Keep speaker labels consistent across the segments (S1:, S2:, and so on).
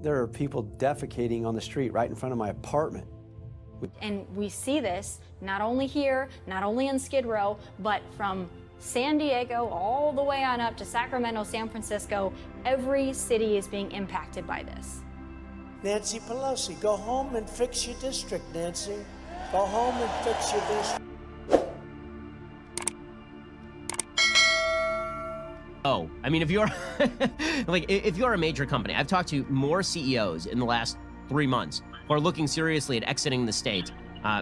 S1: There are people defecating on the street right in front of my apartment.
S2: And we see this not only here, not only in Skid Row, but from San Diego all the way on up to Sacramento, San Francisco. Every city is being impacted by this.
S3: Nancy Pelosi, go home and fix your district, Nancy. Go home and fix your district.
S4: Oh, I mean, if you're like, if you're a major company, I've talked to more CEOs in the last 3 months who are looking seriously at exiting the state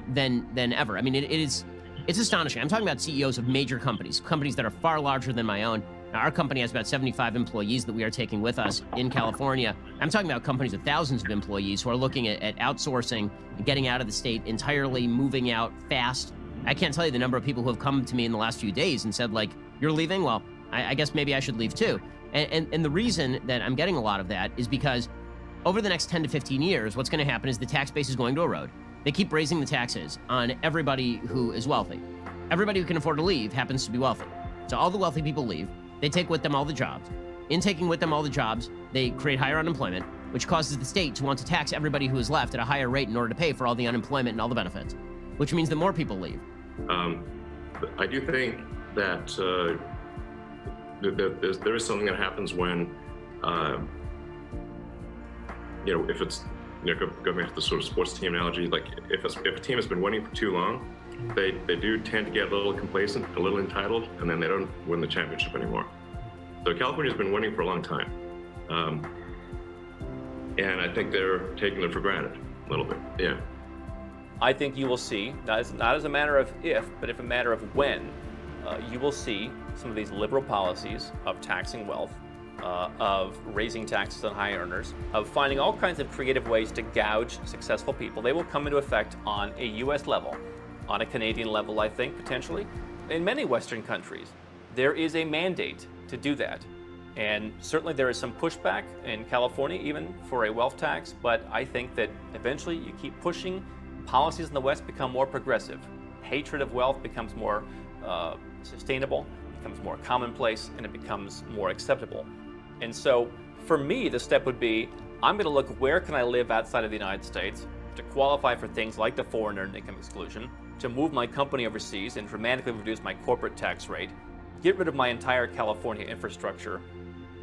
S4: than ever. I mean, it's astonishing. I'm talking about CEOs of major companies that are far larger than my own. Now, our company has about 75 employees that we are taking with us in California. I'm talking about companies with thousands of employees who are looking at outsourcing, getting out of the state entirely, moving out fast. I can't tell you the number of people who have come to me in the last few days and said, like, you're leaving? Well, I guess maybe I should leave too. And the reason that I'm getting a lot of that is because over the next 10 to 15 years, what's going to happen is the tax base is going to erode. They keep raising the taxes on everybody who is wealthy. Everybody who can afford to leave happens to be wealthy. So all the wealthy people leave. They take with them all the jobs. In taking with them all the jobs, they create higher unemployment, which causes the state to want to tax everybody who is left at a higher rate in order to pay for all the unemployment and all the benefits, which means that more people leave.
S5: I do think that there is something that happens when, if it's, going back to the sort of sports team analogy, like if a team has been winning for too long, they do tend to get a little complacent, a little entitled, and then they don't win the championship anymore. So California's been winning for a long time. And I think they're taking it for granted a little bit, yeah.
S6: I think you will see, not as a matter of if, but if a matter of when, you will see some of these liberal policies of taxing wealth, of raising taxes on high earners, of finding all kinds of creative ways to gouge successful people. They will come into effect on a US level, on a Canadian level, I think, potentially. In many Western countries, there is a mandate to do that. And certainly there is some pushback in California even for a wealth tax, but I think that eventually you keep pushing, policies in the West become more progressive. Hatred of wealth becomes more sustainable, becomes more commonplace, and it becomes more acceptable. And so for me, the step would be, I'm going to look where can I live outside of the United States to qualify for things like the foreign earned income exclusion, to move my company overseas and dramatically reduce my corporate tax rate, get rid of my entire California infrastructure.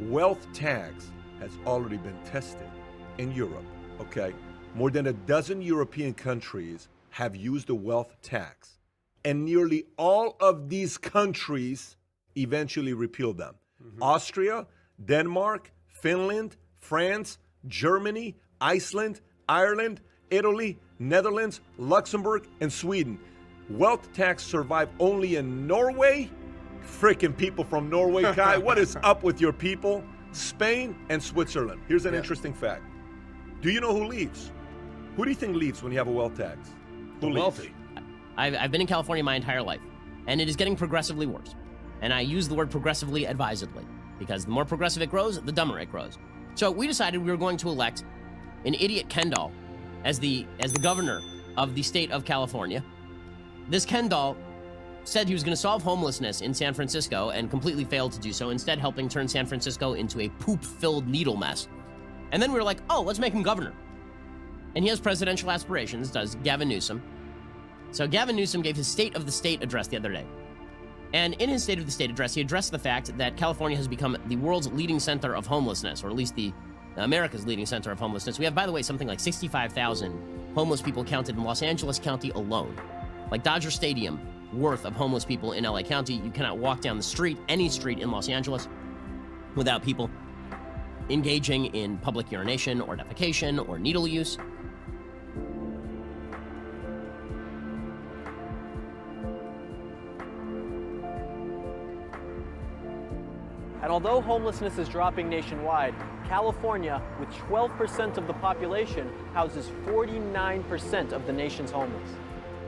S7: Wealth tax has already been tested in Europe, okay? More than a dozen European countries have used the wealth tax, and nearly all of these countries eventually repealed them. Austria, Denmark, Finland, France, Germany, Iceland, Ireland, Italy, Netherlands, Luxembourg, and Sweden. Wealth tax survived only in Norway. Freaking people from Norway, Kai, what is up with your people? Spain and Switzerland. Here's an interesting fact. Do you know who leaves? Who do you think leaves when you have a wealth tax? Who leaves?
S4: Wealthy. I've been in California my entire life, and it is getting progressively worse. And I use the word progressively advisedly, because the more progressive it grows, the dumber it grows. So we decided we were going to elect an idiot Ken doll as the governor of the state of California. This Ken doll said he was going to solve homelessness in San Francisco and completely failed to do so, instead helping turn San Francisco into a poop-filled needle mess. And then we were like, oh, let's make him governor. And he has presidential aspirations, does Gavin Newsom. So Gavin Newsom gave his State of the State address the other day. And in his State of the State address, he addressed the fact that California has become the world's leading center of homelessness, or at least America's leading center of homelessness. We have, by the way, something like 65,000 homeless people counted in Los Angeles County alone. Like Dodger Stadium worth of homeless people in LA County. You cannot walk down the street, any street in Los Angeles, without people engaging in public urination or defecation or needle use.
S8: And although homelessness is dropping nationwide, California, with 12% of the population, houses 49% of the nation's homeless.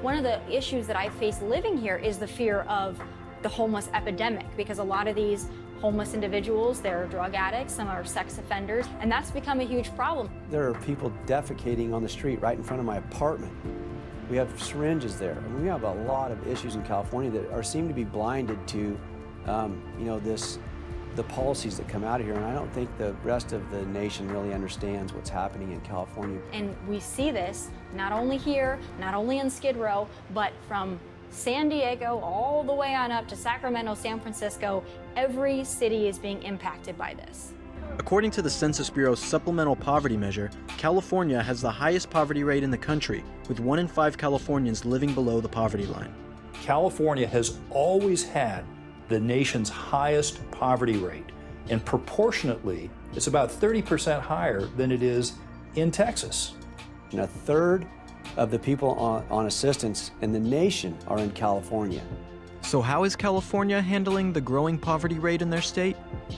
S2: One of the issues that I face living here is the fear of the homeless epidemic, because a lot of these homeless individuals, they're drug addicts, some are sex offenders, and that's become a huge problem.
S1: There are people defecating on the street right in front of my apartment. We have syringes there. And we have a lot of issues in California that seem to be blinded to, this the policies that come out of here, and I don't think the rest of the nation really understands what's happening in California.
S2: And we see this not only here, not only in Skid Row, but from San Diego all the way on up to Sacramento, San Francisco. Every city is being impacted by this.
S8: According to the Census Bureau's supplemental poverty measure, California has the highest poverty rate in the country, with 1 in 5 Californians living below the poverty line.
S9: California has always had the nation's highest poverty rate, and proportionately, it's about 30% higher than it is in Texas.
S1: And a third of the people on assistance in the nation are in California.
S8: So how is California handling the growing poverty rate in their state?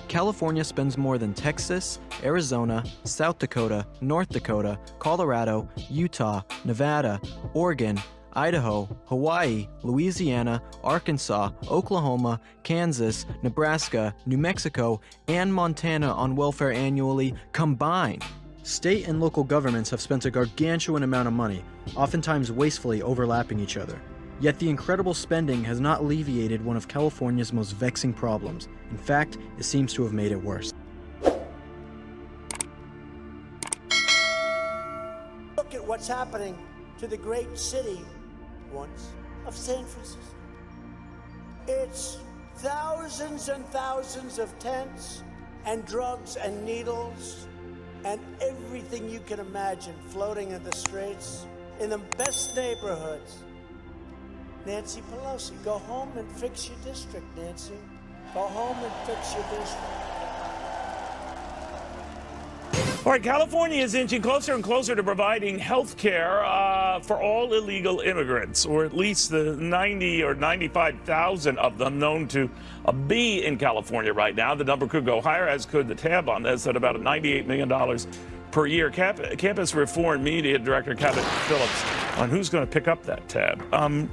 S8: California spends more than Texas, Arizona, South Dakota, North Dakota, Colorado, Utah, Nevada, Oregon, Idaho, Hawaii, Louisiana, Arkansas, Oklahoma, Kansas, Nebraska, New Mexico, and Montana on welfare annually combined. State and local governments have spent a gargantuan amount of money, oftentimes wastefully overlapping each other. Yet the incredible spending has not alleviated one of California's most vexing problems. In fact, it seems to have made it worse.
S3: Look at what's happening to the great city once of San Francisco. It's thousands and thousands of tents and drugs and needles and everything you can imagine floating in the streets in the best neighborhoods. Nancy Pelosi, go home and fix your district, Nancy. Go home and fix your district.
S10: All right, California is inching closer and closer to providing health care for all illegal immigrants, or at least the 90 or 95,000 of them known to be in California right now. The number could go higher, as could the tab on this, at about $98 million per year. Campus Reform Media Director Cabot Phillips on who's going to pick up that tab.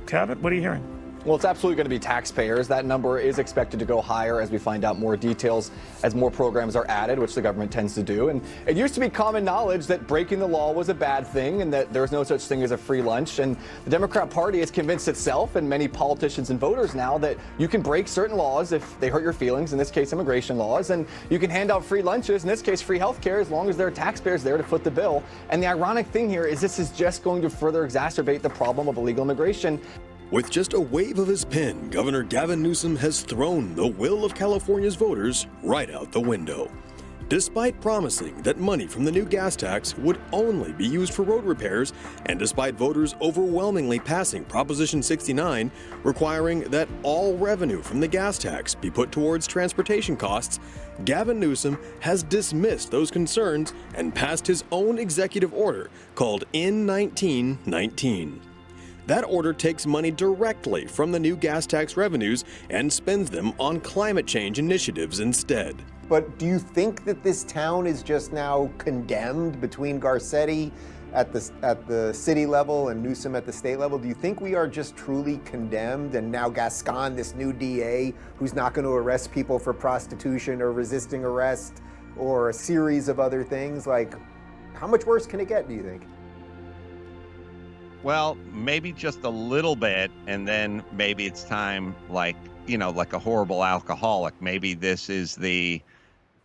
S10: Cabot, what are you hearing?
S11: Well, it's absolutely going to be taxpayers. That number is expected to go higher as we find out more details, as more programs are added, which the government tends to do. And it used to be common knowledge that breaking the law was a bad thing and that there's no such thing as a free lunch. And the Democrat Party has convinced itself and many politicians and voters now that you can break certain laws if they hurt your feelings, in this case immigration laws, and you can hand out free lunches, in this case free health care, as long as there are taxpayers there to foot the bill. And the ironic thing here is this is just going to further exacerbate the problem of illegal immigration.
S12: With just a wave of his pen, Governor Gavin Newsom has thrown the will of California's voters right out the window. Despite promising that money from the new gas tax would only be used for road repairs, and despite voters overwhelmingly passing Proposition 69, requiring that all revenue from the gas tax be put towards transportation costs, Gavin Newsom has dismissed those concerns and passed his own executive order called N1919. That order takes money directly from the new gas tax revenues and spends them on climate change initiatives instead.
S13: But do you think that this town is just now condemned between Garcetti at the city level and Newsom at the state level? Do you think we are just truly condemned, and now Gascon, this new DA, who's not going to arrest people for prostitution or resisting arrest or a series of other things? Like, how much worse can it get, do you think?
S14: Well, maybe just a little bit, and then maybe it's time, like, you know, like a horrible alcoholic. Maybe this is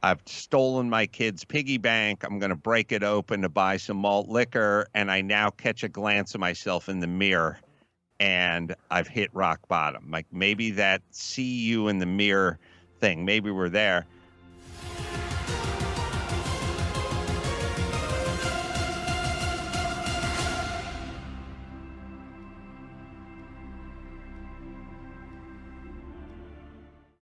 S14: I've stolen my kid's piggy bank, I'm going to break it open to buy some malt liquor, and I now catch a glance of myself in the mirror, and I've hit rock bottom. Like, maybe that see you in the mirror thing, maybe we're there.